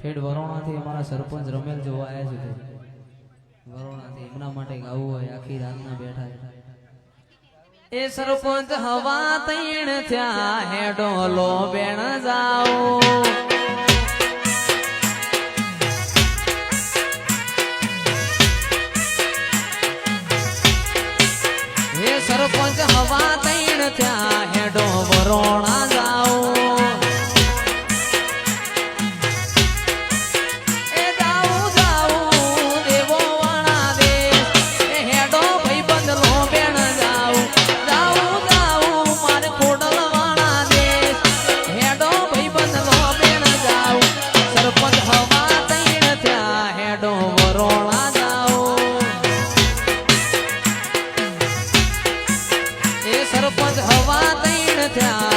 ઠેડ વરોણાથી અમારા સરપંચ રમેલ જોવા આવ્યા છે વરોણાથી એમના માટે ગાવું હોય આખી રાતના બેઠા એ સરપંચ હવા તૈણ થયા હેડો લો બેણ જાઓ એ સરપંચ હવા તૈણ થયા હેડો વરોણા જાઓ સરપંચ હવા તૈણ થયા